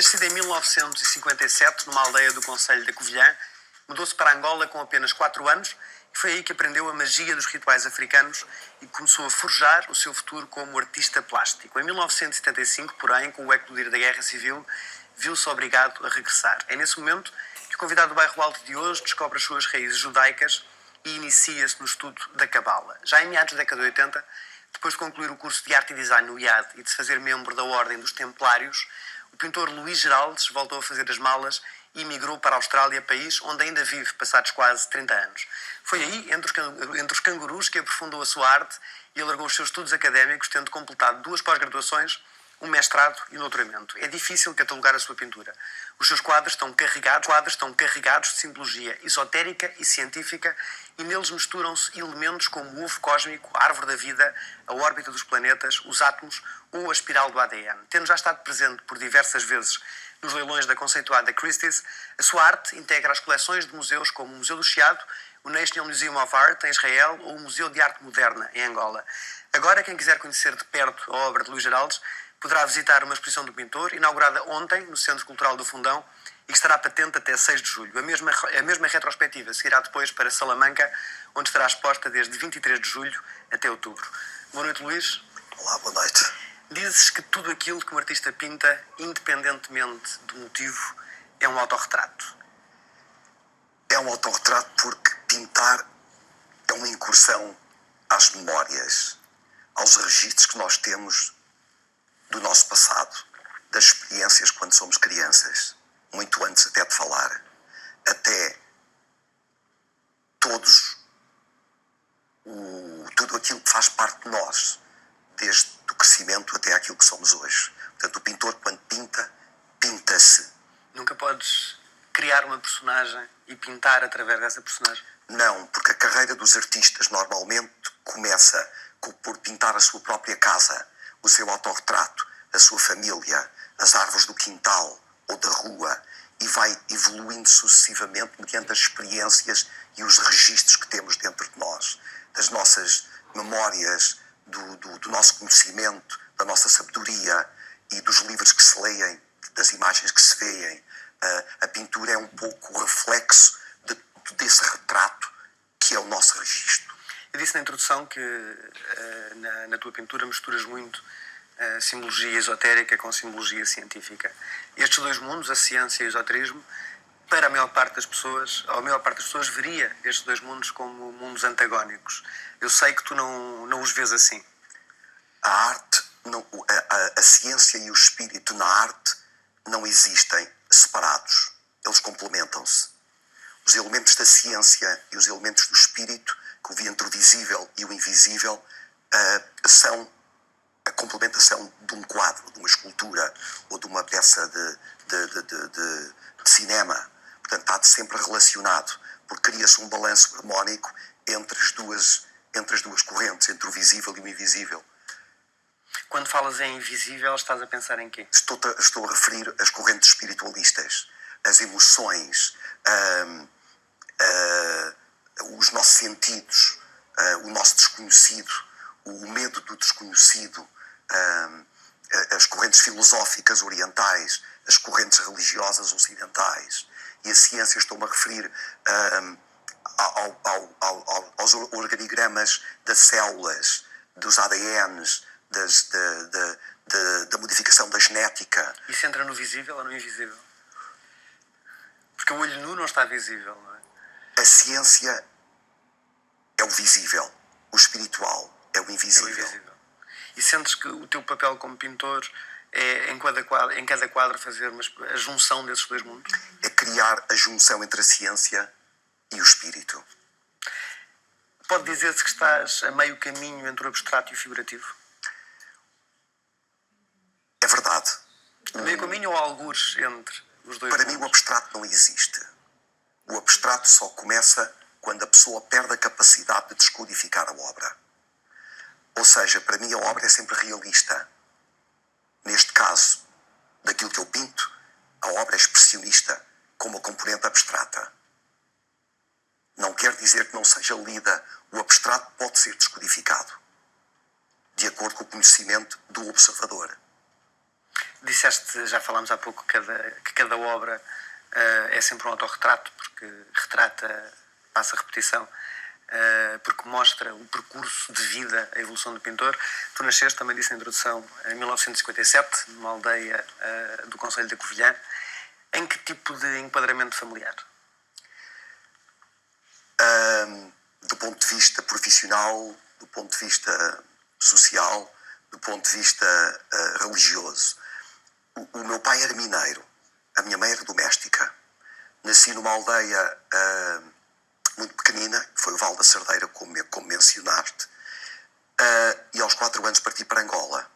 Nascido em 1957, numa aldeia do concelho da Covilhã, mudou-se para Angola com apenas 4 anos e foi aí que aprendeu a magia dos rituais africanos e começou a forjar o seu futuro como artista plástico. Em 1975, porém, com o eclodir da Guerra Civil, viu-se obrigado a regressar. É nesse momento que o convidado do Bairro Alto de hoje descobre as suas raízes judaicas e inicia-se no estudo da Cabala. Já em meados da década de 80, depois de concluir o curso de Arte e Design no IAD e de se fazer membro da Ordem dos Templários, o pintor Luís Geraldes voltou a fazer as malas e emigrou para a Austrália, país onde ainda vive, passados quase 30 anos. Foi aí, entre os cangurus, que aprofundou a sua arte e alargou os seus estudos académicos, tendo completado 2 pós-graduações, um mestrado e um doutoramento. É difícil catalogar a sua pintura. Os seus quadros estão carregados de simbologia esotérica e científica e neles misturam-se elementos como o ovo cósmico, a árvore da vida, a órbita dos planetas, os átomos ou a espiral do ADN. Tendo já estado presente por diversas vezes nos leilões da conceituada Christie's, a sua arte integra as coleções de museus como o Museu do Chiado, o National Museum of Art em Israel ou o Museu de Arte Moderna em Angola. Agora, quem quiser conhecer de perto a obra de Luís Geraldes poderá visitar uma exposição do pintor, inaugurada ontem no Centro Cultural do Fundão e que estará patente até 6 de julho. A mesma retrospectiva seguirá depois para Salamanca, onde estará exposta desde 23 de julho até outubro. Boa noite, Luís. Olá, boa noite. Dizes que tudo aquilo que um artista pinta, independentemente do motivo, é um autorretrato. É um autorretrato porque pintar é uma incursão às memórias, aos registros que nós temos do nosso passado, das experiências quando somos crianças, muito antes até de falar, até tudo aquilo que faz parte de nós, desde o crescimento até aquilo que somos hoje. Portanto, o pintor, quando pinta, pinta-se. Nunca podes criar uma personagem e pintar através dessa personagem? Não, porque a carreira dos artistas normalmente começa por pintar a sua própria casa, o seu autorretrato, a sua família, as árvores do quintal ou da rua, e vai evoluindo sucessivamente mediante as experiências e os registros que temos dentro de nós, das nossas memórias, do nosso conhecimento, da nossa sabedoria e dos livros que se leem, das imagens que se veem. A pintura é um pouco o reflexo desse retrato que é o nosso registro. Eu disse na introdução que na tua pintura misturas muito simbologia esotérica com simbologia científica. Estes 2 mundos, a ciência e o esoterismo, para a maior parte das pessoas, veria estes 2 mundos como mundos antagónicos. Eu sei que tu não os vês assim. A arte, a ciência e o espírito na arte não existem separados. Eles complementam-se. Os elementos da ciência e os elementos do espírito, que o entre o visível e o invisível, são a complementação de um quadro, de uma escultura ou de uma peça de cinema. Portanto, está sempre relacionado, porque cria-se um balanço harmónico entre as duas correntes, entre o visível e o invisível. Quando falas em invisível, estás a pensar em quê? Estou a referir as correntes espiritualistas, as emoções, os nossos sentidos, o nosso desconhecido, o medo do desconhecido, as correntes filosóficas orientais, as correntes religiosas ocidentais. E a ciência, estou-me a referir aos organigramas das células, dos ADNs, da modificação da genética. Isso entra no visível ou no invisível? Porque o olho nu não está visível, não é? A ciência é o visível, o espiritual é o invisível. E sentes que o teu papel como pintor é, em cada quadro, fazer a junção desses 2 mundos? É criar a junção entre a ciência e o espírito. Pode dizer-se que estás a meio caminho entre o abstrato e o figurativo? É verdade. A meio caminho ou algures entre os 2 Para mundos? mim o abstrato não existe. O abstrato só começa quando a pessoa perde a capacidade de descodificar a obra. Ou seja, para mim a obra é sempre realista. Neste caso, daquilo que eu pinto, a obra é expressionista, com uma componente abstrata. Não quer dizer que não seja lida. O abstrato pode ser descodificado, de acordo com o conhecimento do observador. Disseste, já falámos há pouco, que cada obra é sempre um autorretrato, porque retrata, passa a repetição, porque mostra o percurso de vida, a evolução do pintor. Tu nasceste, também disse na introdução, em 1957, numa aldeia do concelho da Covilhã. Em que tipo de enquadramento familiar? Do ponto de vista profissional, do ponto de vista social, do ponto de vista religioso. O meu pai era mineiro, a minha mãe era doméstica. Nasci numa aldeia muito pequenina, foi o Val da Cerdeira, como mencionaste, e aos 4 anos parti para Angola.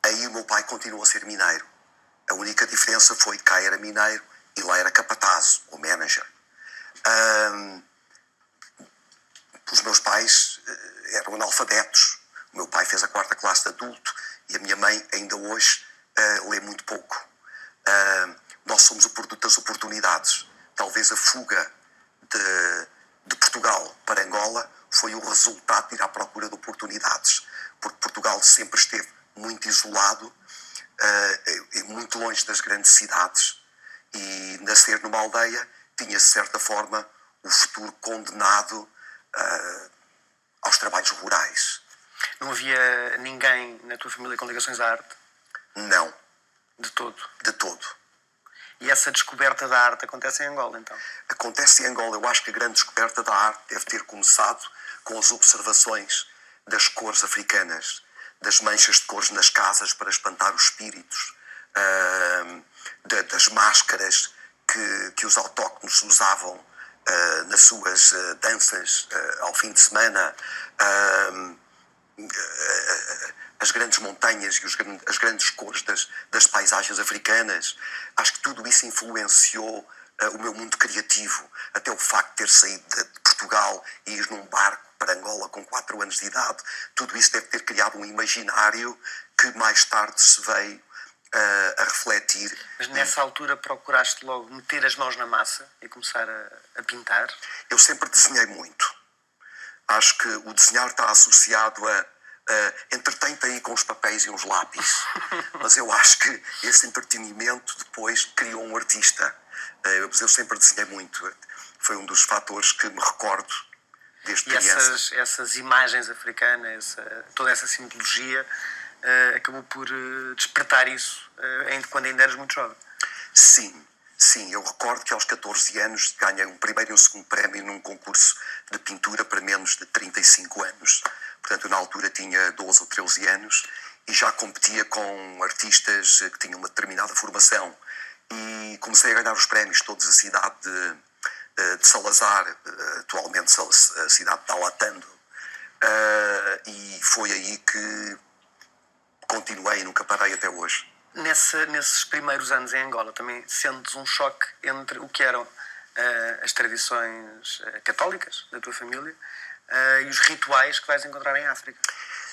Aí o meu pai continuou a ser mineiro. A única diferença foi que cá era mineiro e lá era capataz, ou manager. Os meus pais eram analfabetos. O meu pai fez a 4ª classe de adulto e a minha mãe ainda hoje lê muito pouco. Nós somos o produto das oportunidades. Talvez a fuga de Portugal para Angola foi o resultado de ir à procura de oportunidades, porque Portugal sempre esteve muito isolado, muito longe das grandes cidades, e nascer numa aldeia tinha, de certa forma, o futuro condenado aos trabalhos rurais. Não havia ninguém na tua família com ligações à arte? Não. De todo? De todo. E essa descoberta da arte acontece em Angola, então? Acontece em Angola. Eu acho que a grande descoberta da arte deve ter começado com as observações das cores africanas, das manchas de cores nas casas para espantar os espíritos, das máscaras que os autóctonos usavam nas suas danças ao fim de semana, as grandes montanhas e as grandes cores das paisagens africanas. Acho que tudo isso influenciou o meu mundo criativo, até o facto de ter saído de Portugal e ir num barco para Angola com 4 anos de idade. Tudo isso deve ter criado um imaginário que mais tarde se veio a refletir. Mas nessa altura procuraste logo meter as mãos na massa e começar a pintar? Eu sempre desenhei muito. Acho que o desenhar está associado a entretém-te aí com os papéis e uns lápis. Mas eu acho que esse entretenimento depois criou um artista. Mas eu sempre desenhei muito. Foi um dos fatores que me recordo desde criança. E essas imagens africanas, toda essa simbologia, acabou por despertar isso quando ainda eras muito jovem? Sim, eu recordo que aos 14 anos ganhei um primeiro e um segundo prémio num concurso de pintura para menos de 35 anos. Portanto, eu na altura tinha 12 ou 13 anos e já competia com artistas que tinham uma determinada formação. E comecei a ganhar os prémios todos, a cidade de Salazar, atualmente a cidade de Talatando. E foi aí que continuei e nunca parei até hoje. Nesses primeiros anos em Angola, também sentes um choque entre o que eram as tradições católicas da tua família e os rituais que vais encontrar em África?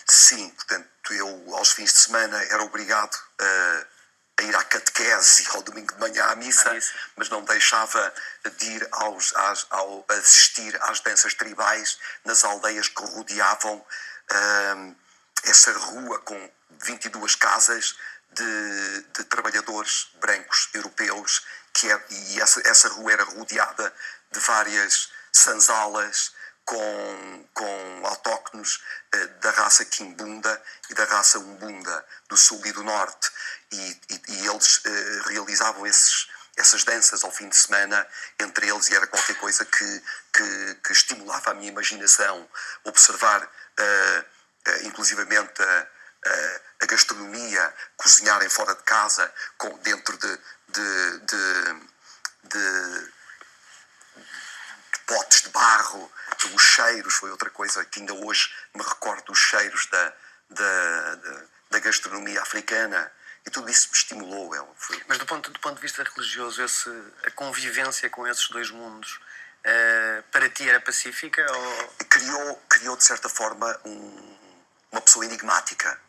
Sim, portanto, eu aos fins de semana era obrigado a ir à catequese e ao domingo de manhã à missa. Mas não deixava de ir assistir às danças tribais nas aldeias que rodeavam essa rua com 22 casas de trabalhadores brancos europeus, e essa rua era rodeada de várias sanzalas com autóctonos da raça Kimbunda e da raça Umbunda do sul e do norte, e eles realizavam essas danças ao fim de semana entre eles, e era qualquer coisa que estimulava a minha imaginação. Observar inclusivamente a gastronomia, cozinharem fora de casa, dentro de potes de barro. Os cheiros foi outra coisa que ainda hoje me recordo, dos cheiros da gastronomia africana, e tudo isso me estimulou. Mas do ponto de vista religioso, a convivência com esses dois mundos para ti era pacífica? Ou... Criou de certa forma uma pessoa enigmática.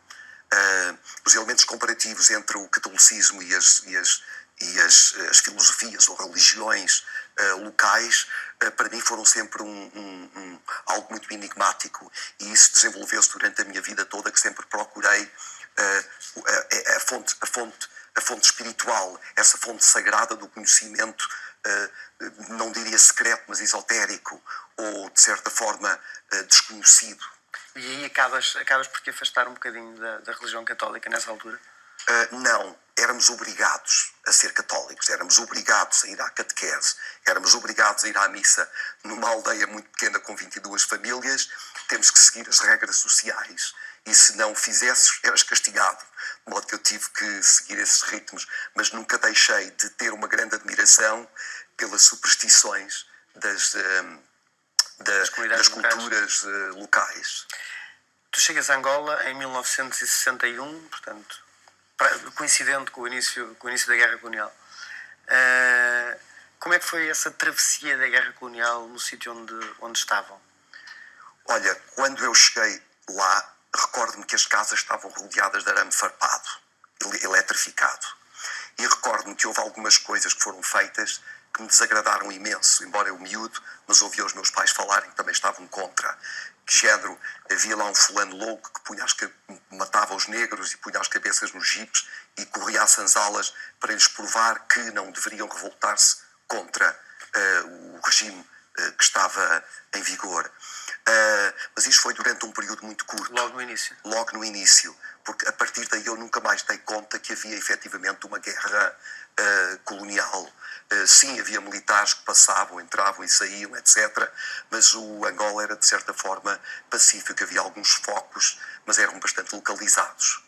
Os elementos comparativos entre o catolicismo e as filosofias ou religiões locais, para mim foram sempre algo muito enigmático, e isso desenvolveu-se durante a minha vida toda, que sempre procurei a fonte a fonte espiritual, essa fonte sagrada do conhecimento, não diria secreto, mas esotérico, ou de certa forma desconhecido. E aí acabas por te afastar um bocadinho da religião católica nessa altura? Não, éramos obrigados a ser católicos, éramos obrigados a ir à catequese, éramos obrigados a ir à missa. Numa aldeia muito pequena com 22 famílias, temos que seguir as regras sociais. E se não fizesses, eras castigado. De modo que eu tive que seguir esses ritmos, mas nunca deixei de ter uma grande admiração pelas superstições das culturas locais. Tu chegas a Angola em 1961, portanto, coincidente com o início da Guerra Colonial. Como é que foi essa travessia da Guerra Colonial no sítio onde estavam? Olha, quando eu cheguei lá, recordo-me que as casas estavam rodeadas de arame farpado, eletrificado. E recordo-me que houve algumas coisas que foram feitas que me desagradaram imenso, embora eu miúdo, mas ouvia os meus pais falarem que também estavam contra. Que género, havia lá um fulano louco que matava os negros e punha as cabeças nos jipes e corria às sanzalas para lhes provar que não deveriam revoltar-se contra o regime que estava em vigor. Mas isto foi durante um período muito curto. Logo no início? Logo no início, porque a partir daí eu nunca mais dei conta que havia efetivamente uma guerra colonial. Sim, havia militares que passavam, entravam e saíam, etc. Mas o Angola era, de certa forma, pacífico. Havia alguns focos, mas eram bastante localizados.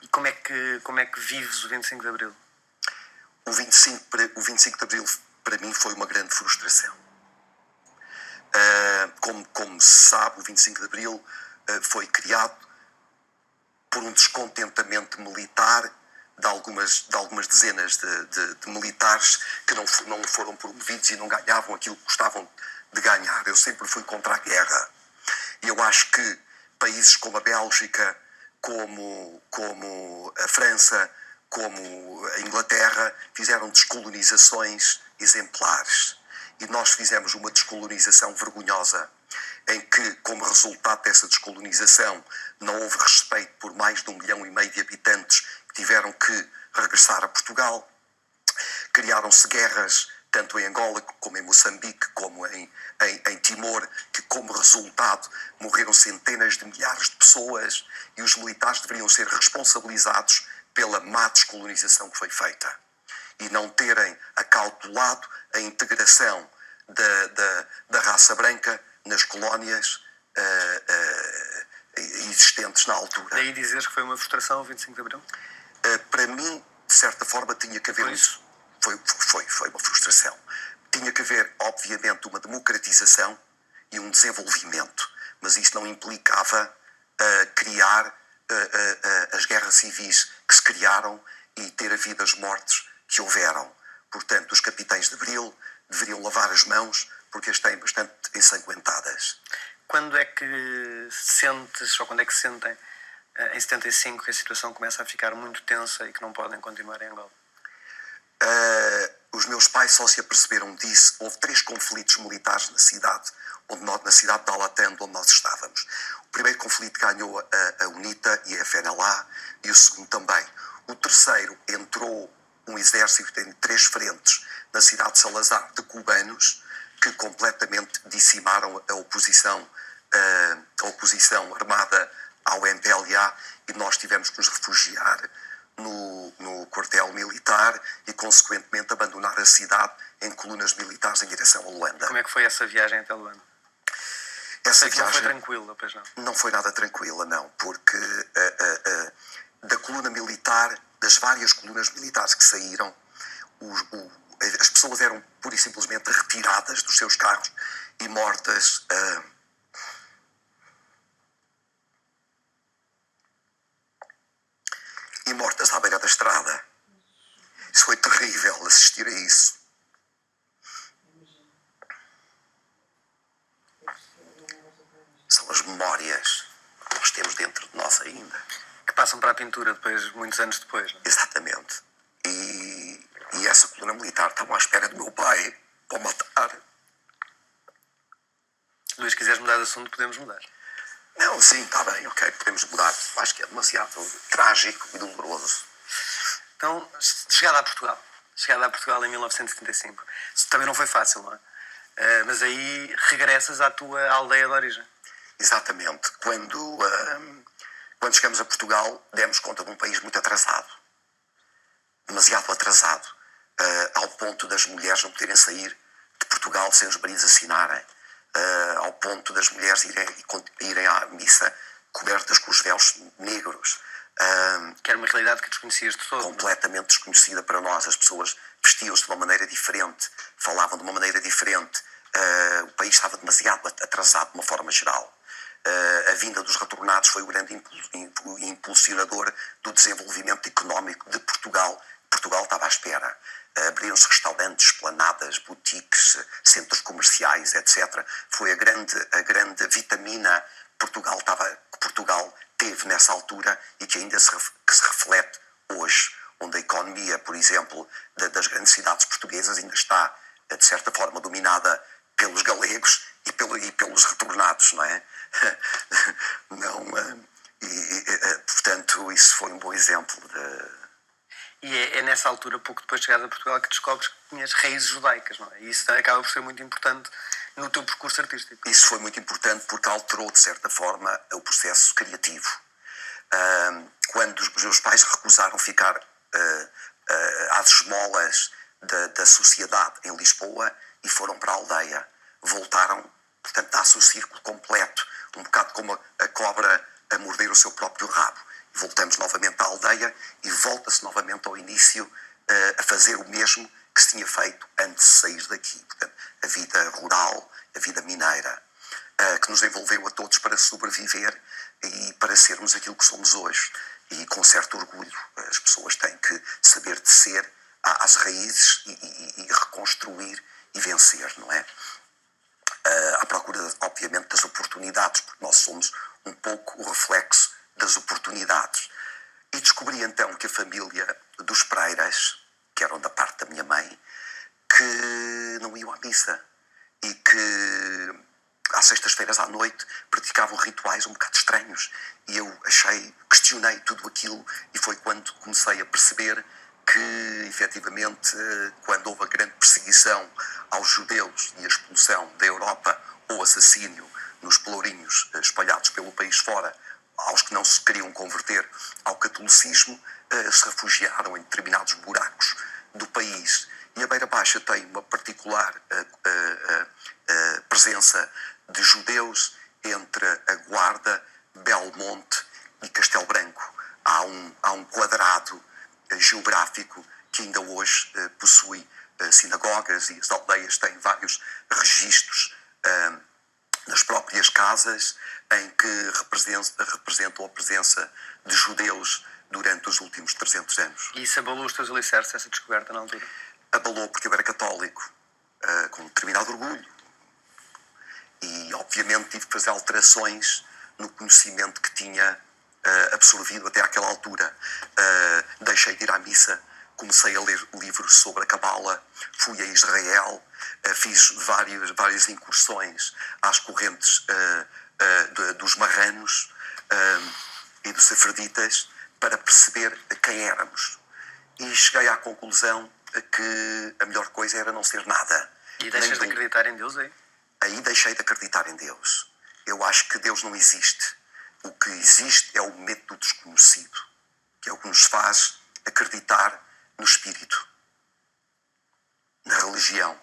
E como é que vives o 25 de Abril? O 25 de Abril, para mim, foi uma grande frustração. Como se sabe, o 25 de Abril foi criado por um descontentamento militar de algumas dezenas de militares que não foram promovidos e não ganhavam aquilo que gostavam de ganhar. Eu sempre fui contra a guerra. E eu acho que países como a Bélgica, como a França, como a Inglaterra, fizeram descolonizações exemplares. E nós fizemos uma descolonização vergonhosa, em que, como resultado dessa descolonização, não houve respeito por mais de 1,5 milhão de habitantes que tiveram que regressar a Portugal. Criaram-se guerras, tanto em Angola como em Moçambique, como em Timor, que, como resultado, morreram centenas de milhares de pessoas e os militares deveriam ser responsabilizados pela má descolonização que foi feita e não terem acautelado a integração da raça branca nas colónias existentes na altura. Daí dizeres que foi uma frustração o 25 de Abril? Para mim, de certa forma, tinha que haver isso. Foi uma frustração. Tinha que haver, obviamente, uma democratização e um desenvolvimento, mas isso não implicava criar as guerras civis que se criaram e ter havido as mortes que houveram. Portanto, os capitães de Abril deveriam lavar as mãos porque as têm bastante ensanguentadas. Quando é que sentes, ou quando é que sentem, em 75, que a situação começa a ficar muito tensa e que não podem continuar em Angola? Os meus pais só se aperceberam disso. Houve 3 conflitos militares na cidade de Alatã, onde nós estávamos. O primeiro conflito ganhou a UNITA e a FNLA, e o segundo também. O terceiro entrou um exército em 3 frentes na cidade de Salazar de cubanos que completamente dizimaram a oposição armada ao MPLA, e nós tivemos que nos refugiar no quartel militar e, consequentemente, abandonar a cidade em colunas militares em direção a Luanda. Como é que foi essa viagem até Luanda? Essa viagem não foi tranquila, pois não? Não foi nada tranquila, não, porque da coluna militar, das várias colunas militares que saíram, as pessoas eram pura e simplesmente retiradas dos seus carros e mortas à beira da estrada. Isso foi terrível, assistir a isso. São as memórias que nós temos dentro de nós ainda. Que passam para a pintura depois, muitos anos depois, não é? Exatamente. E essa coluna militar estava à espera do meu pai para o matar. Luís, se quiseres mudar de assunto, podemos mudar. Não, sim, está bem, ok, podemos mudar. Acho que é demasiado trágico e doloroso. Então, chegada a Portugal. Chegada a Portugal em 1975. Isso também não foi fácil, não é? Mas aí regressas à tua aldeia de origem. Exatamente. Quando chegamos a Portugal, demos conta de um país muito atrasado. Demasiado atrasado. Ao ponto das mulheres não poderem sair de Portugal sem os maridos assinarem. Ao ponto das mulheres irem à missa cobertas com os véus negros. Que era uma realidade que desconhecias de todo. Completamente desconhecida para nós. As pessoas vestiam-se de uma maneira diferente, falavam de uma maneira diferente. O país estava demasiado atrasado de uma forma geral. A vinda dos retornados foi o grande impulsionador do desenvolvimento económico de Portugal. Portugal estava à espera. Abriram-se restaurantes, esplanadas, boutiques, centros comerciais, etc. Foi a grande vitamina que Portugal teve nessa altura e que ainda se reflete hoje, onde a economia, por exemplo, das grandes cidades portuguesas ainda está, de certa forma, dominada pelos galegos e pelos retornados, não é? Portanto, isso foi um bom exemplo de... E é nessa altura, pouco depois de chegares a Portugal, que descobres que tinhas raízes judaicas, não é? E isso acaba por ser muito importante no teu percurso artístico. Isso foi muito importante porque alterou, de certa forma, o processo criativo. Quando os meus pais recusaram ficar às esmolas da sociedade em Lisboa e foram para a aldeia, voltaram, portanto, dá-se o círculo completo, um bocado como a cobra a morder o seu próprio rabo. Voltamos novamente à aldeia e volta-se novamente ao início a fazer o mesmo que se tinha feito antes de sair daqui. Portanto, a vida rural, a vida mineira, que nos envolveu a todos para sobreviver e para sermos aquilo que somos hoje. E com certo orgulho, as pessoas têm que saber descer às raízes e reconstruir e vencer, não é? À procura, obviamente, das oportunidades, porque nós somos um pouco o reflexo das oportunidades. E descobri então que a família dos Pereiras, que eram da parte da minha mãe, que não iam à missa e que às sextas-feiras à noite praticavam rituais um bocado estranhos. E eu questionei tudo aquilo e foi quando comecei a perceber que, efetivamente, quando houve a grande perseguição aos judeus e a expulsão da Europa ou assassínio nos pelourinhos espalhados pelo país fora, aos que não se queriam converter ao catolicismo, se refugiaram em determinados buracos do país. E a Beira Baixa tem uma particular presença de judeus entre a Guarda, Belmonte e Castelo Branco. Há um quadrado geográfico que ainda hoje possui sinagogas e as aldeias têm vários registros nas próprias casas em que representam a presença de judeus durante os últimos 300 anos. E isso abalou os teus alicerces, essa descoberta na altura? Abalou porque eu era católico, com determinado orgulho. E, obviamente, tive que fazer alterações no conhecimento que tinha absorvido até àquela altura. Deixei de ir à missa, comecei a ler livros sobre a Cabala, fui a Israel, fiz várias incursões às correntes dos marranos e dos sefreditas para perceber quem éramos. E cheguei à conclusão que a melhor coisa era não ser nada. E deixas de acreditar em Deus aí? Aí deixei de acreditar em Deus. Eu acho que Deus não existe. O que existe é o medo do desconhecido, que é o que nos faz acreditar no espírito, na religião.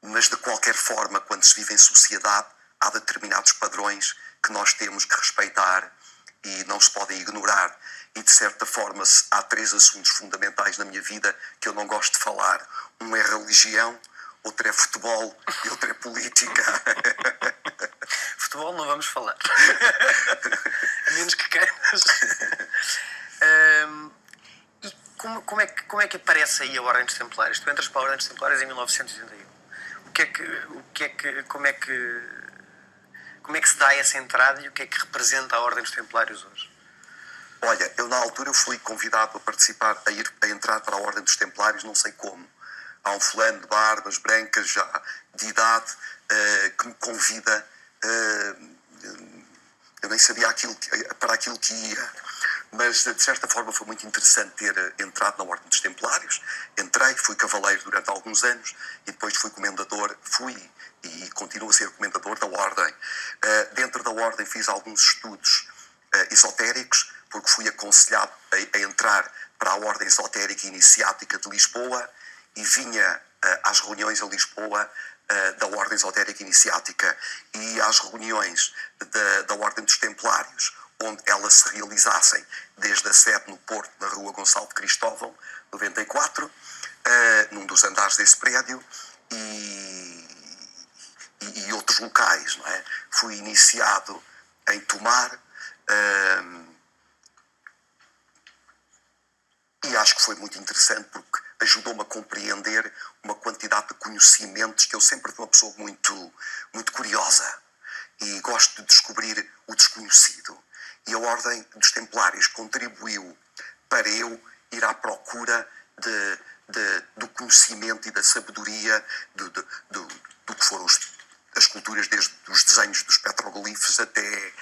Mas, de qualquer forma, quando se vive em sociedade, há determinados padrões que nós temos que respeitar e não se podem ignorar. E, de certa forma, há 3 assuntos fundamentais na minha vida que eu não gosto de falar. Um é religião, outro é futebol e outro é política. Futebol não vamos falar. A menos que queiras. E como é que aparece aí a Ordem dos Templários? Tu entras para a Ordem dos Templários em 1981. Como é que se dá essa entrada e o que é que representa a Ordem dos Templários hoje? Olha, eu na altura fui convidado a participar, a entrar para a Ordem dos Templários, não sei como. Há um fulano de barbas brancas, já de idade, que me convida. Eu nem sabia para aquilo que ia. Mas, de certa forma, foi muito interessante ter entrado na Ordem dos Templários. Entrei, fui cavaleiro durante alguns anos e depois fui comendador, e continuo a ser comendador da Ordem. Dentro da Ordem fiz alguns estudos esotéricos, porque fui aconselhado a entrar para a Ordem Esotérica Iniciática de Lisboa e vinha às reuniões em Lisboa da Ordem Esotérica Iniciática e às reuniões da Ordem dos Templários, onde elas se realizassem desde a sede no Porto, na Rua Gonçalo de Cristóvão, 94, num dos andares desse prédio, e outros locais, não é? Fui iniciado em Tomar, e acho que foi muito interessante porque ajudou-me a compreender uma quantidade de conhecimentos, que eu sempre fui uma pessoa muito, muito curiosa e gosto de descobrir o desconhecido. E a Ordem dos Templários contribuiu para eu ir à procura do conhecimento e da sabedoria do que foram as culturas, desde os desenhos dos petroglifos até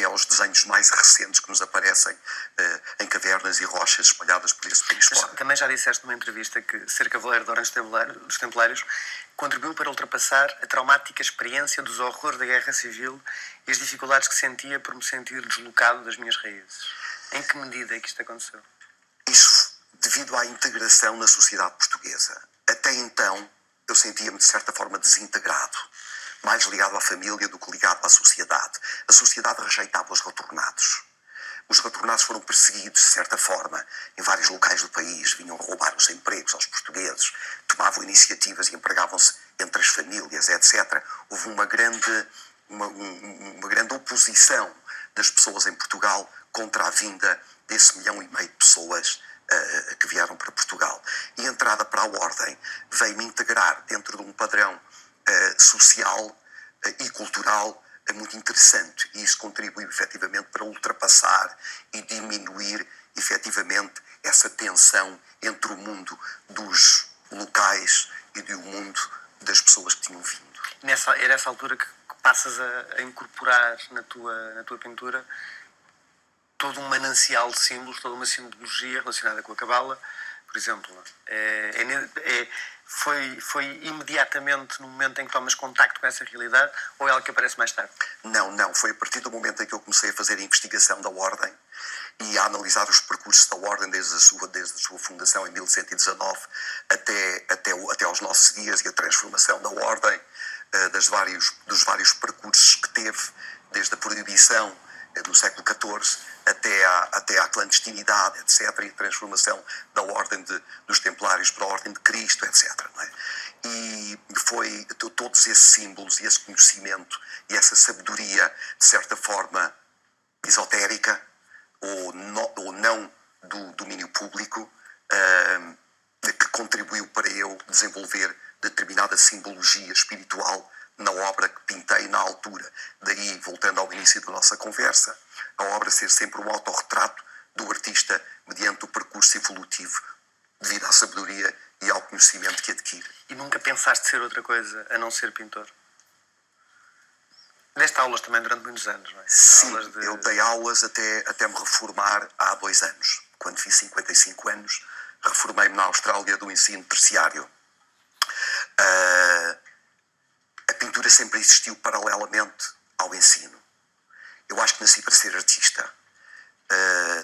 aos desenhos mais recentes que nos aparecem em cavernas e rochas espalhadas por esse país fora. Também já disseste numa entrevista que ser cavaleiro da Ordem dos Templários contribuiu para ultrapassar a traumática experiência dos horrores da Guerra Civil e as dificuldades que sentia por me sentir deslocado das minhas raízes. Em que medida é que isto aconteceu? Isso devido à integração na sociedade portuguesa. Até então, eu sentia-me, de certa forma, desintegrado, mais ligado à família do que ligado à sociedade. A sociedade rejeitava os retornados. Os retornados foram perseguidos, de certa forma, em vários locais do país, vinham roubar os empregos aos portugueses, tomavam iniciativas e empregavam-se entre as famílias, etc. Houve uma grande oposição das pessoas em Portugal contra a vinda desse 1,5 milhão de pessoas que vieram para Portugal. E a entrada para a Ordem veio-me integrar dentro de um padrão social e cultural muito interessante, e isso contribuiu efetivamente para ultrapassar e diminuir efetivamente essa tensão entre o mundo dos locais e do mundo das pessoas que tinham vindo. Era essa altura que passas a incorporar na tua pintura todo um manancial de símbolos, toda uma simbologia relacionada com a cabala, por exemplo. Foi imediatamente no momento em que tomas contacto com essa realidade, ou é algo que aparece mais tarde? Não. Foi a partir do momento em que eu comecei a fazer a investigação da Ordem e a analisar os percursos da Ordem desde a sua fundação em 1119 até aos nossos dias, e a transformação da Ordem, dos vários percursos que teve, desde a proibição no século XIV até à clandestinidade, etc., e a transformação da Ordem dos Templários para a Ordem de Cristo, etc. Não é? E foi todos esses símbolos e esse conhecimento e essa sabedoria, de certa forma, esotérica ou não do domínio público, que contribuiu para eu desenvolver determinada simbologia espiritual na obra que pintei na altura. Daí, voltando ao início da nossa conversa, a obra ser sempre um autorretrato do artista mediante o percurso evolutivo devido à sabedoria e ao conhecimento que adquire. E nunca pensaste ser outra coisa a não ser pintor? Deste aulas também durante muitos anos, não é? Sim, eu dei aulas até me reformar há 2 anos. Quando fiz 55 anos, reformei-me na Austrália do ensino terciário. A pintura sempre existiu paralelamente ao ensino. Eu acho que nasci para ser artista.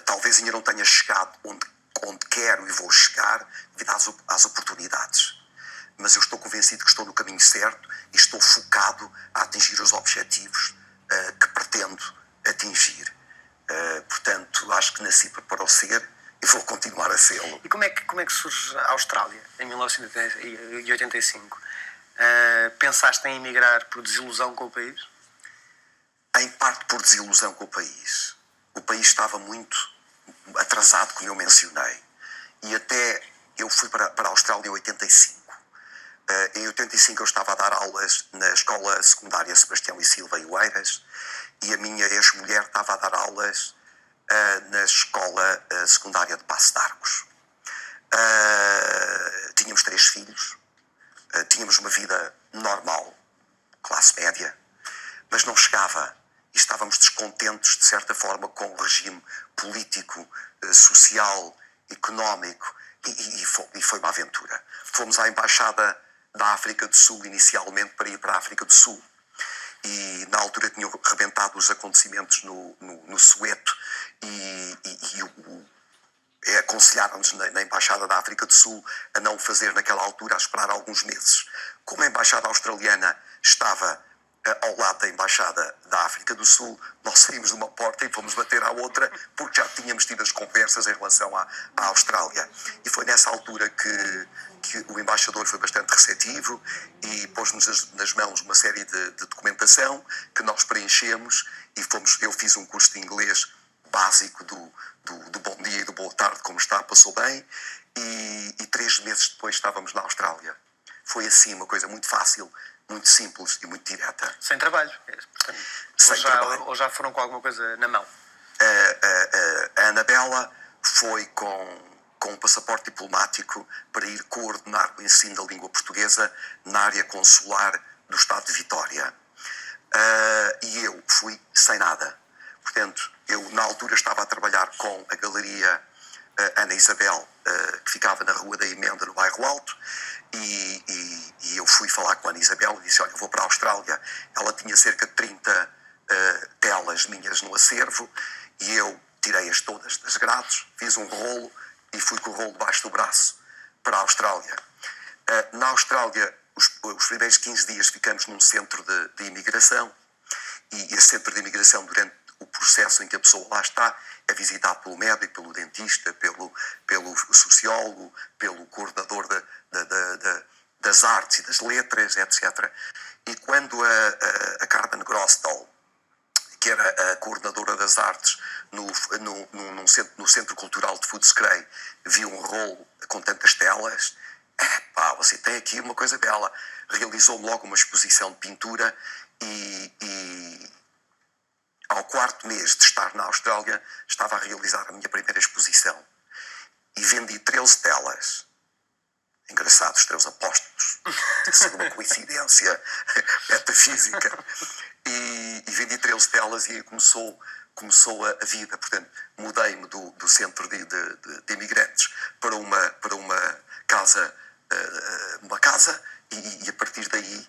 Talvez ainda não tenha chegado onde quero e vou chegar devido às oportunidades. Mas eu estou convencido que estou no caminho certo e estou focado a atingir os objetivos que pretendo atingir. Portanto, acho que nasci para o ser e vou continuar a sê-lo. E como é que surge a Austrália, em 1985? Pensaste em emigrar por desilusão com o país? Em parte por desilusão com o país. O país estava muito atrasado, como eu mencionei. E até eu fui para a Austrália em 85. Em 85 eu estava a dar aulas na escola secundária Sebastião e Silva em Oeiras, e a minha ex-mulher estava a dar aulas na escola secundária de Paço de Arcos. Tínhamos 3 filhos, tínhamos uma vida normal, classe média, mas não chegava, e estávamos descontentes envolvimentos, de certa forma, com o regime político, social, económico, e foi uma aventura. Fomos à Embaixada da África do Sul inicialmente para ir para a África do Sul. E na altura tinham rebentado os acontecimentos no Soweto e aconselharam-nos na Embaixada da África do Sul a não o fazer naquela altura, a esperar alguns meses. Como a Embaixada Australiana estava ao lado da Embaixada da África do Sul, nós saímos de uma porta e fomos bater à outra, porque já tínhamos tido as conversas em relação à Austrália. E foi nessa altura que o embaixador foi bastante receptivo e pôs-nos nas mãos uma série de documentação que nós preenchemos e eu fiz um curso de inglês básico do bom dia e do boa tarde, como está, passou bem, e 3 meses depois estávamos na Austrália. Foi assim, uma coisa muito fácil, muito simples e muito direta. Sem trabalho. Portanto, Sem trabalho. Ou já foram com alguma coisa na mão? A Anabela foi com um passaporte diplomático para ir coordenar o ensino da língua portuguesa na área consular do Estado de Vitória. E eu fui sem nada. Portanto, eu na altura estava a trabalhar com a Galeria Ana Isabel, que ficava na Rua da Emenda, no Bairro Alto, e eu fui falar com a Ana Isabel e disse, olha, eu vou para a Austrália. Ela tinha cerca de 30 telas minhas no acervo e eu tirei-as todas das grades, fiz um rolo e fui com o rolo debaixo do braço para a Austrália. Na Austrália, os primeiros 15 dias ficamos num centro de imigração e esse centro de imigração, durante o processo em que a pessoa lá está, é visitado pelo médico, pelo dentista, pelo sociólogo, pelo coordenador das artes e das letras, etc. E quando a Carmen Grosdal, que era a coordenadora das artes no Centro Cultural de Footscray, viu um rolo com tantas telas, você tem aqui uma coisa bela. Realizou logo uma exposição de pintura e ao 4º mês de estar na Austrália, estava a realizar a minha primeira exposição. E vendi 13 telas. Engraçado, os 13 apóstolos. Assim, uma coincidência metafísica. E vendi 13 telas e aí começou a vida. Portanto, mudei-me do centro de imigrantes para uma casa, e a partir daí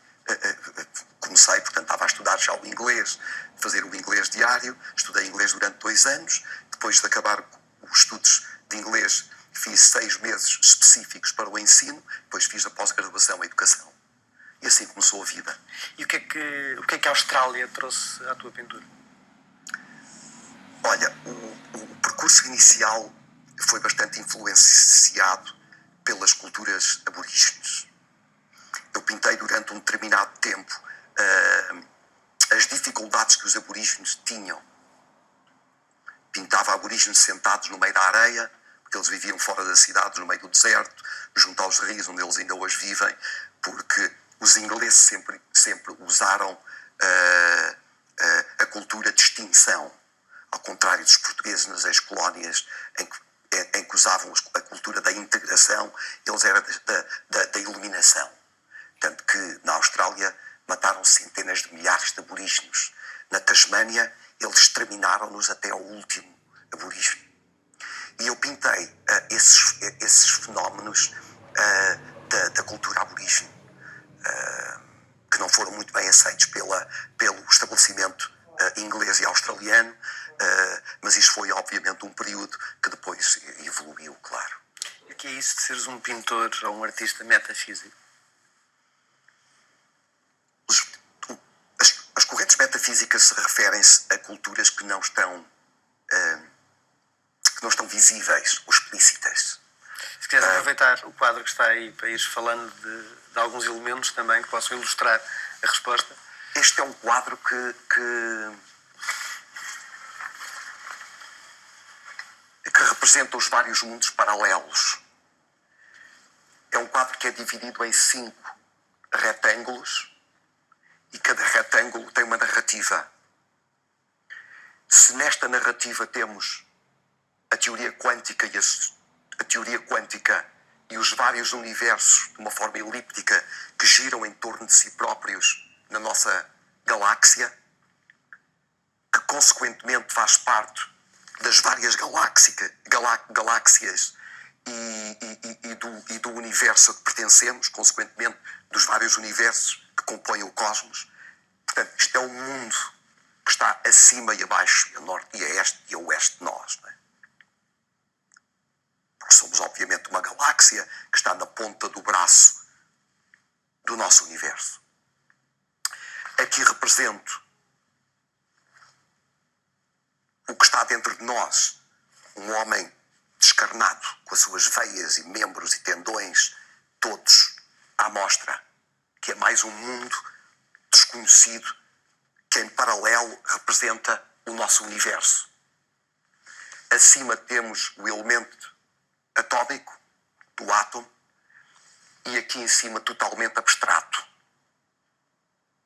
comecei, portanto, estava a estudar já o inglês, fazer o inglês diário, estudei inglês durante 2 anos, depois de acabar os estudos de inglês, fiz 6 meses específicos para o ensino, depois fiz a pós-graduação em educação. E assim começou a vida. E o que é que a Austrália trouxe à tua pintura? Olha, o percurso inicial foi bastante influenciado pelas culturas aborígenes. Eu pintei durante um determinado tempo as dificuldades que os aborígenes tinham. Pintava aborígenes sentados no meio da areia, porque eles viviam fora da cidade, no meio do deserto, junto aos rios, onde eles ainda hoje vivem, porque os ingleses sempre usaram a cultura de extinção, ao contrário dos portugueses nas ex-colónias, em que usavam a cultura da integração, eles eram da eliminação. Tanto que na Austrália mataram centenas de milhares de aborígenes. Na Tasmânia, eles exterminaram-nos até ao último aborígene. E eu pintei esses fenómenos da cultura aborígene, que não foram muito bem aceitos pelo estabelecimento inglês e australiano, mas isso foi, obviamente, um período que depois evoluiu, claro. E o que é isso de seres um pintor ou um artista metafísico? As correntes metafísicas se referem-se a culturas que não estão visíveis ou explícitas. Se quiseres aproveitar o quadro que está aí para ires falando de alguns elementos também que possam ilustrar a resposta. Este é um quadro que representa os vários mundos paralelos. É um quadro que é dividido em 5 retângulos e cada retângulo tem uma narrativa. Se nesta narrativa temos a teoria quântica e os vários universos de uma forma elíptica que giram em torno de si próprios na nossa galáxia, que consequentemente faz parte das várias galáxias e do universo a que pertencemos, consequentemente dos vários universos que compõem o cosmos. Portanto, isto é um mundo que está acima e abaixo, a norte e a este e a oeste de nós. Não é? Porque somos, obviamente, uma galáxia que está na ponta do braço do nosso universo. Aqui represento o que está dentro de nós, um homem descarnado, com as suas veias e membros e tendões, todos à mostra, que é mais um mundo desconhecido que em paralelo representa o nosso universo. Acima temos o elemento atómico, do átomo, e aqui em cima totalmente abstrato.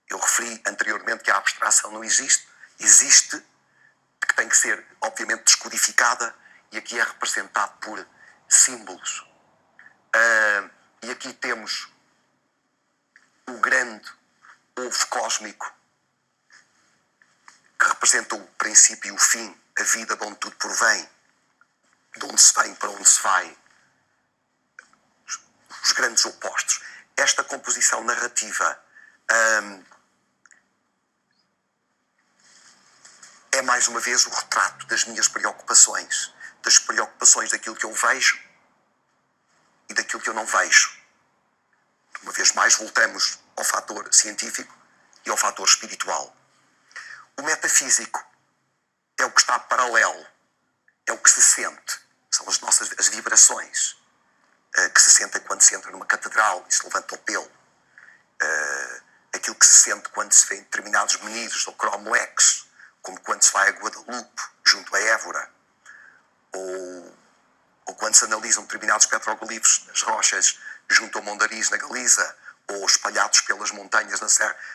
Eu referi anteriormente que a abstração não existe, existe, que tem que ser, obviamente, descodificada, e aqui é representado por símbolos. E aqui temos o grande ovo cósmico, que representa o princípio e o fim, a vida de onde tudo provém, de onde se vem para onde se vai, os grandes opostos. Esta composição narrativa é mais uma vez o retrato das minhas preocupações, das preocupações daquilo que eu vejo e daquilo que eu não vejo. Uma vez mais voltamos ao fator científico e ao fator espiritual. O metafísico é o que está paralelo, é o que se sente, são as vibrações que se sentem quando se entra numa catedral e se levanta o pelo, aquilo que se sente quando se vê em determinados menires ou cromlechs, como quando se vai a Guadalupe, junto a Évora, ou quando se analisam determinados petroglifos nas rochas junto ao Mondariz, na Galiza, ou espalhados pelas montanhas,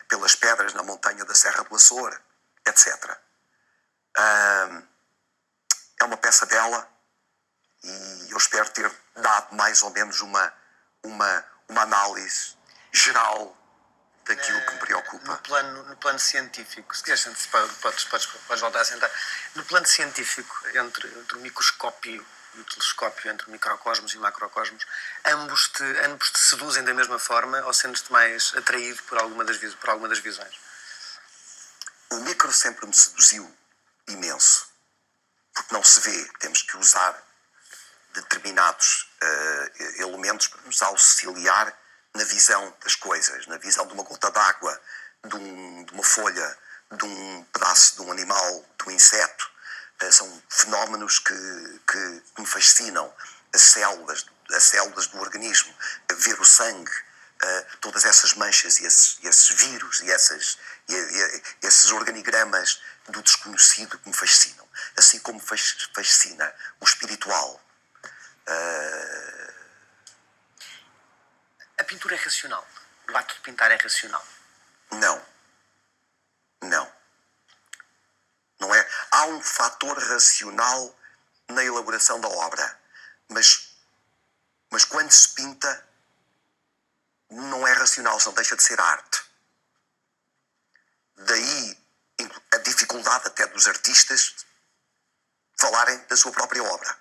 pelas pedras na montanha da Serra do Açor, etc. É uma peça dela e eu espero ter dado mais ou menos uma análise geral daquilo que me preocupa. No plano científico, se quiseres, podes voltar a sentar. No plano científico, entre o microscópio e o telescópio, entre o microcosmos e o macrocosmos, ambos te seduzem da mesma forma ou sentes-te mais atraído por alguma das visões? O micro sempre me seduziu imenso, porque não se vê, temos que usar determinados elementos para nos auxiliar na visão das coisas, na visão de uma gota d'água, de uma folha, de um pedaço de um animal, de um inseto. São fenómenos que me fascinam. As células do organismo, ver o sangue, todas essas manchas e esses vírus e esses organigramas do desconhecido que me fascinam. Assim como fascina o espiritual. A pintura é racional? O ato de pintar é racional? Não. Não é. Há um fator racional na elaboração da obra, mas quando se pinta não é racional, só deixa de ser arte. Daí a dificuldade até dos artistas falarem da sua própria obra.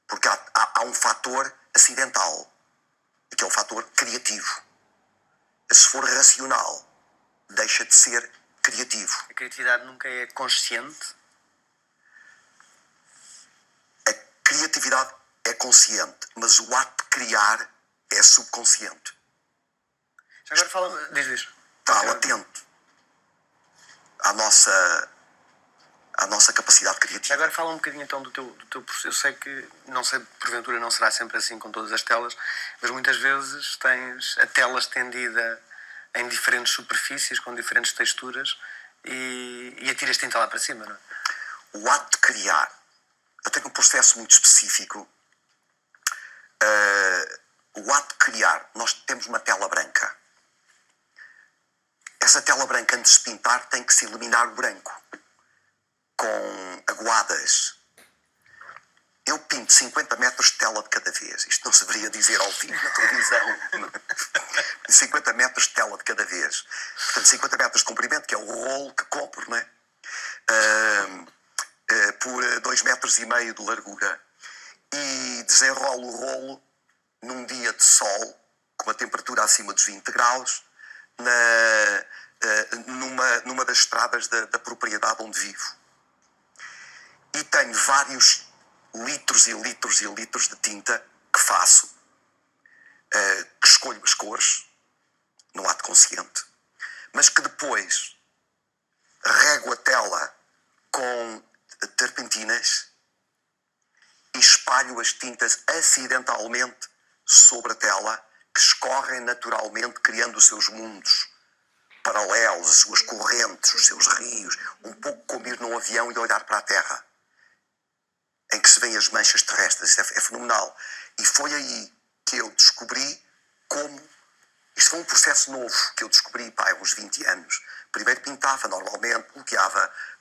Porque há um fator acidental, que é o fator criativo. Se for racional, deixa de ser criativo. A criatividade nunca é consciente? A criatividade é consciente, mas o ato de criar é subconsciente. Já agora fala... Diz. Está latente à nossa capacidade criativa. Já agora fala um bocadinho então do teu processo. Eu sei que, porventura não será sempre assim com todas as telas, mas muitas vezes tens a tela estendida em diferentes superfícies, com diferentes texturas, e atiras tinta lá para cima, não é? O ato de criar, eu tenho um processo muito específico. O ato de criar, nós temos uma tela branca. Essa tela branca, antes de se pintar, tem que se eliminar o branco com aguadas. Eu pinto 50 metros de tela de cada vez. Isto não se deveria dizer ao vivo na televisão. 50 metros de tela de cada vez. Portanto, 50 metros de comprimento, que é o rolo que compro, não é? por 2,5 metros de largura, e desenrola o rolo num dia de sol, com uma temperatura acima dos 20 graus, numa das estradas da propriedade onde vivo. E tenho vários litros e litros e litros de tinta que faço, que escolho as cores, no ato consciente, mas que depois rego a tela com terpentinas e espalho as tintas acidentalmente sobre a tela, que escorrem naturalmente, criando os seus mundos paralelos, as suas correntes, os seus rios, um pouco como ir num avião e olhar para a Terra, em que se vêem as manchas terrestres. Isso é fenomenal. E foi aí que eu descobri como... Isto foi um processo novo que eu descobri há uns 20 anos. Primeiro pintava normalmente,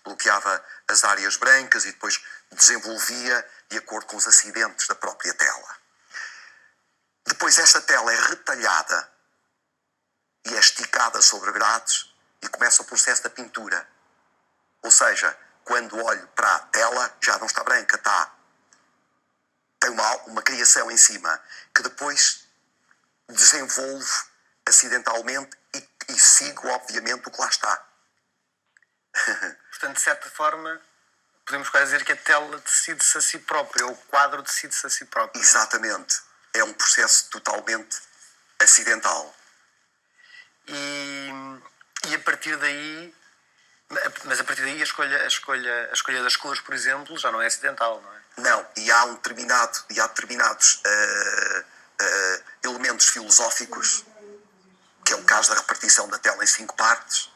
bloqueava as áreas brancas e depois desenvolvia de acordo com os acidentes da própria tela. Depois esta tela é retalhada e é esticada sobre grades e começa o processo da pintura. Ou seja, quando olho para a tela, já não está branca, tem uma criação em cima, que depois desenvolvo acidentalmente e sigo, obviamente, o que lá está. Portanto, de certa forma, podemos quase dizer que a tela decide-se a si própria, ou o quadro decide-se a si próprio. Exatamente. É um processo totalmente acidental. E a partir daí... Mas a partir daí a escolha das cores, por exemplo, já não é acidental, não é? Não, e há determinados elementos filosóficos, que é o caso da repartição da tela em 5 partes,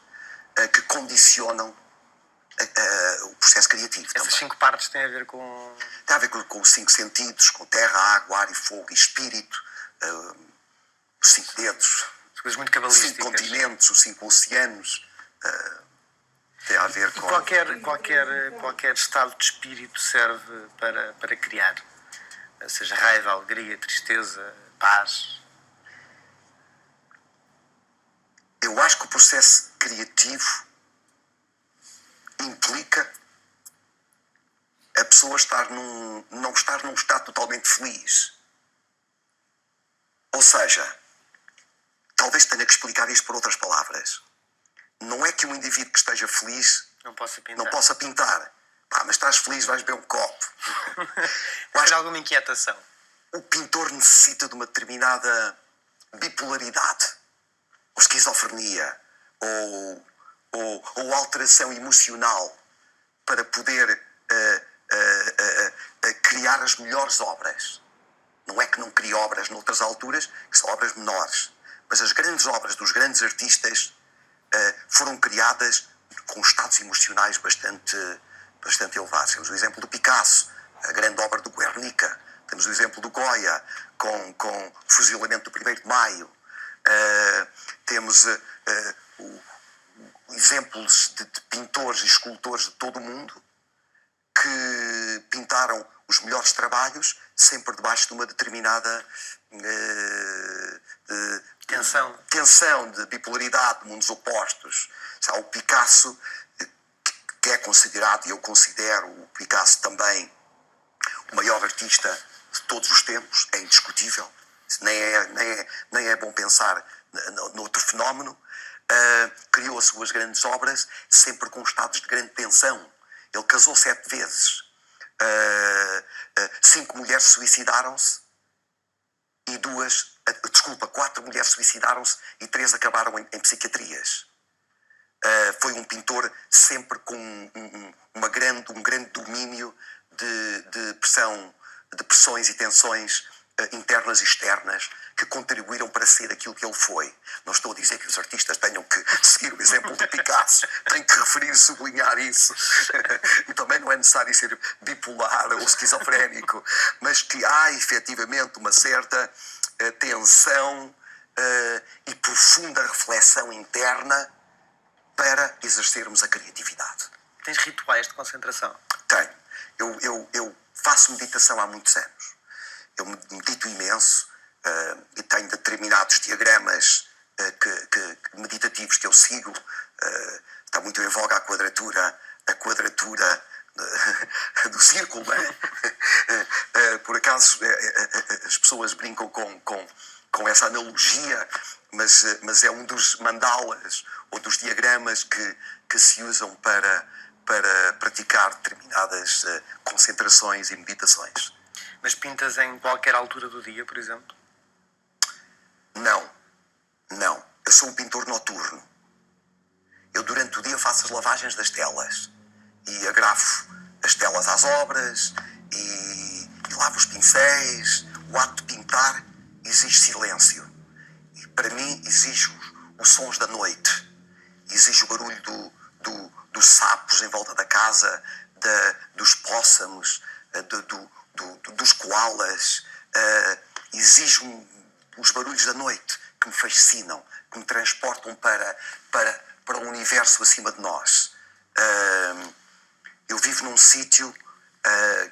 que condicionam o processo criativo. Essas 5 partes têm a ver com... Tem a ver com os 5 sentidos, com terra, água, ar e fogo e espírito, os 5 dedos, coisas muito cabalísticas. 5 continentes, os 5 oceanos. Tem a ver com... Qualquer estado de espírito serve para criar. Seja raiva, alegria, tristeza, paz. Eu acho que o processo criativo implica a pessoa não estar num estado totalmente feliz. Ou seja, talvez tenha que explicar isto por outras palavras. Não é que um indivíduo que esteja feliz não possa pintar. Mas estás feliz, vais beber um copo. Ter alguma inquietação. O pintor necessita de uma determinada bipolaridade, ou esquizofrenia, ou alteração emocional, para poder criar as melhores obras. Não é que não crie obras noutras alturas, que são obras menores, mas as grandes obras dos grandes artistas foram criadas com estados emocionais bastante elevados. Temos o exemplo do Picasso, a grande obra do Guernica. Temos o exemplo do Goya, com o fuzilamento do 1º de Maio. Temos exemplos de pintores e escultores de todo o mundo que pintaram os melhores trabalhos sempre debaixo de uma determinada tensão de bipolaridade, de mundos opostos. O Picasso, que é considerado, e eu considero o Picasso também o maior artista de todos os tempos, é indiscutível. Nem é bom pensar noutro fenómeno. Criou as suas grandes obras sempre com estados de grande tensão. Ele casou 7 vezes. 5 mulheres suicidaram-se e 4 mulheres suicidaram-se e 3 acabaram em psiquiatrias. Foi um pintor sempre com um grande domínio de pressões e tensões internas e externas, que contribuíram para ser aquilo que ele foi. Não estou a dizer que os artistas tenham que seguir o exemplo do Picasso, tenho que referir e sublinhar isso. E também não é necessário ser bipolar ou esquizofrénico, mas que há efetivamente uma certa tensão e profunda reflexão interna para exercermos a criatividade. Tens rituais de concentração? Tenho. Eu faço meditação há muitos anos. Eu medito imenso e tenho determinados diagramas meditativos que eu sigo. Está muito em voga a quadratura a quadratura do círculo, não é? Por acaso as pessoas brincam com essa analogia, mas é um dos mandalas ou dos diagramas que se usam para praticar determinadas concentrações e meditações. Mas pintas em qualquer altura do dia, por exemplo? Não. Eu sou um pintor noturno. Eu durante o dia faço as lavagens das telas e agrafo as telas às obras e lavo os pincéis. O ato de pintar exige silêncio. E para mim exige os sons da noite. Exige o barulho dos sapos em volta da casa, dos póssamos, dos koalas. Exige os barulhos da noite que me fascinam, que me transportam para um universo acima de nós. Eu vivo num sítio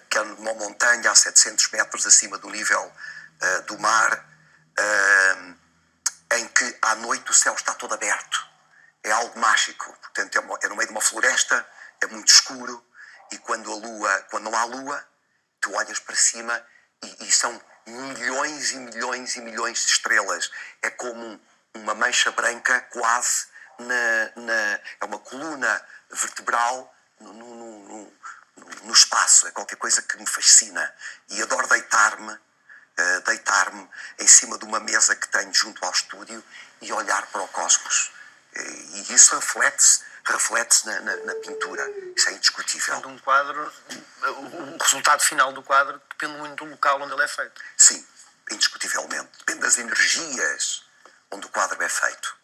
que é numa montanha a 700 metros acima do nível do mar, em que à noite o céu está todo aberto. É algo mágico. Portanto, é no meio de uma floresta, é muito escuro, e quando não há lua, tu olhas para cima e são milhões e milhões e milhões de estrelas. É como uma mancha branca quase é uma coluna vertebral no espaço. É qualquer coisa que me fascina. E adoro deitar-me em cima de uma mesa que tenho junto ao estúdio e olhar para o cosmos. E isso reflete-se na pintura. Isso é indiscutível. Portanto, um quadro, o resultado final do quadro depende muito do local onde ele é feito. Sim, indiscutivelmente. Depende das energias onde o quadro é feito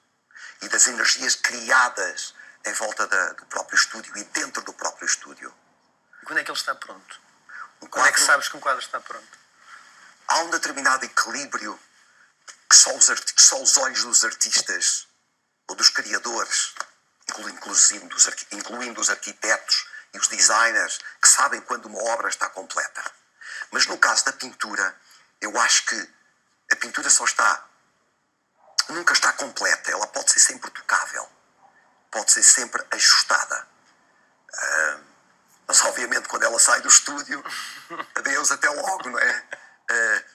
e das energias criadas em volta do próprio estúdio e dentro do próprio estúdio. E quando é que ele está pronto? Quando é que sabes que um quadro está pronto? Há um determinado equilíbrio que só os olhos dos artistas ou dos criadores, incluindo os arquitetos e os designers, que sabem quando uma obra está completa. Mas no caso da pintura, eu acho que a pintura nunca está completa. Ela pode ser sempre tocável, pode ser sempre ajustada. Mas obviamente quando ela sai do estúdio, adeus, até logo, não é?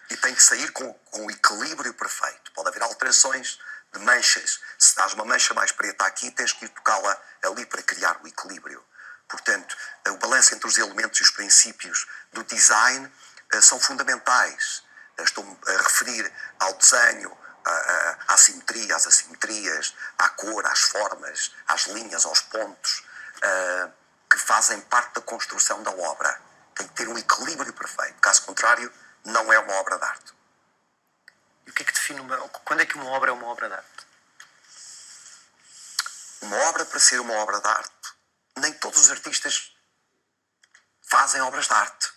E tem que sair com o equilíbrio perfeito. Pode haver alterações de manchas. Se dás uma mancha mais preta aqui, tens que ir tocá-la ali para criar o equilíbrio. Portanto, o balanço entre os elementos e os princípios do design são fundamentais. Estou a referir ao desenho, à simetria, às assimetrias, à cor, às formas, às linhas, aos pontos, que fazem parte da construção da obra. Tem que ter um equilíbrio perfeito. Caso contrário, não é uma obra de arte. E o que é que define quando é que uma obra é uma obra de arte? Uma obra, para ser uma obra de arte, nem todos os artistas fazem obras de arte.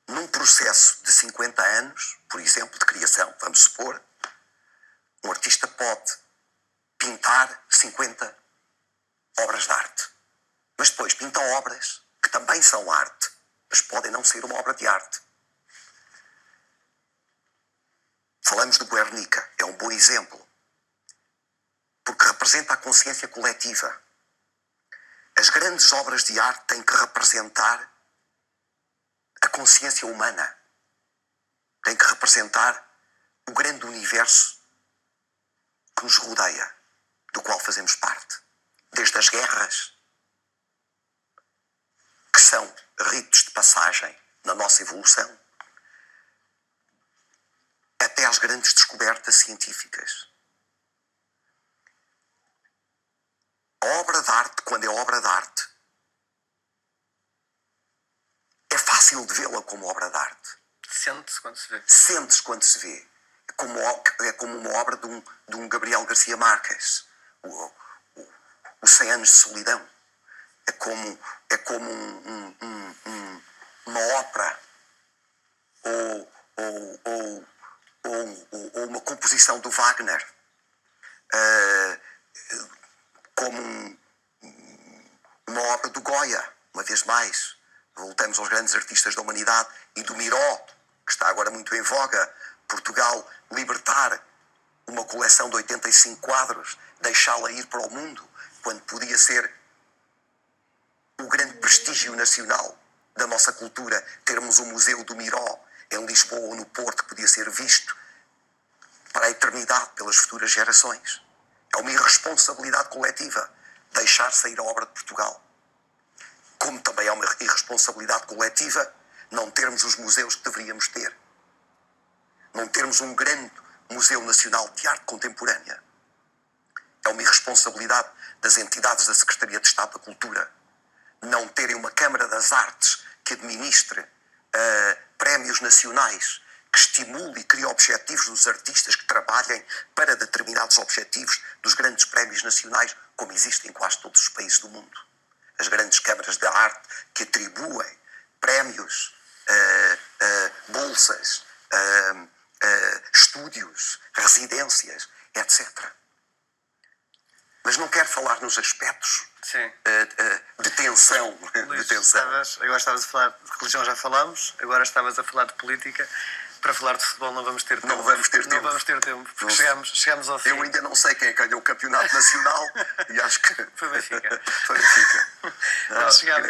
Num processo de 50 anos, por exemplo, de criação, vamos supor, um artista pode pintar 50 obras de arte. Mas depois pinta obras que também são arte, mas podem não ser uma obra de arte. Falamos do Guernica, é um bom exemplo, porque representa a consciência coletiva. As grandes obras de arte têm que representar a consciência humana, têm que representar o grande universo que nos rodeia, do qual fazemos parte. Desde as guerras, que são ritos de passagem na nossa evolução, até às grandes descobertas científicas. A obra de arte, quando é obra de arte, é fácil de vê-la como obra de arte. Sente-se quando se vê. Sente-se quando se vê. É como uma obra de um Gabriel Garcia Marques. O 100 anos de solidão. É como uma ópera ou uma composição do Wagner, como uma obra do Goya, uma vez mais. Voltamos aos grandes artistas da humanidade e do Miró, que está agora muito em voga. Portugal libertar uma coleção de 85 quadros, deixá-la ir para o mundo, quando podia ser o grande prestígio nacional da nossa cultura, termos o Museu do Miró em Lisboa ou no Porto, que podia ser visto para a eternidade pelas futuras gerações. É uma irresponsabilidade coletiva deixar sair a obra de Portugal. Como também é uma irresponsabilidade coletiva não termos os museus que deveríamos ter. Não termos um grande Museu Nacional de Arte Contemporânea. É uma irresponsabilidade das entidades da Secretaria de Estado da Cultura não terem uma Câmara das Artes que administre prémios nacionais, que estimule e crie objetivos dos artistas que trabalhem para determinados objetivos dos grandes prémios nacionais, como existem em quase todos os países do mundo. As grandes câmaras da arte que atribuem prémios, bolsas, estúdios, residências, etc. Mas não quero falar nos aspectos de tensão. Luís, de tensão. agora estavas a falar de religião, já falámos, agora estavas a falar de política. Para falar de futebol não vamos ter tempo. Não vamos ter tempo. Não vamos ter tempo, porque chegamos ao fim. Eu ainda não sei quem é que ganhou o campeonato nacional e acho que... Foi Benfica. Foi Benfica.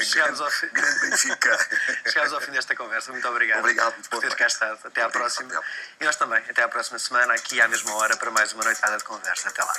Chegamos ao fim. Grande Benfica. Chegamos ao fim desta conversa. Muito obrigado. Obrigado por ter cá estado. Até à próxima. E nós também. Até à próxima semana, aqui à mesma hora, para mais uma noitada de conversa. Até lá.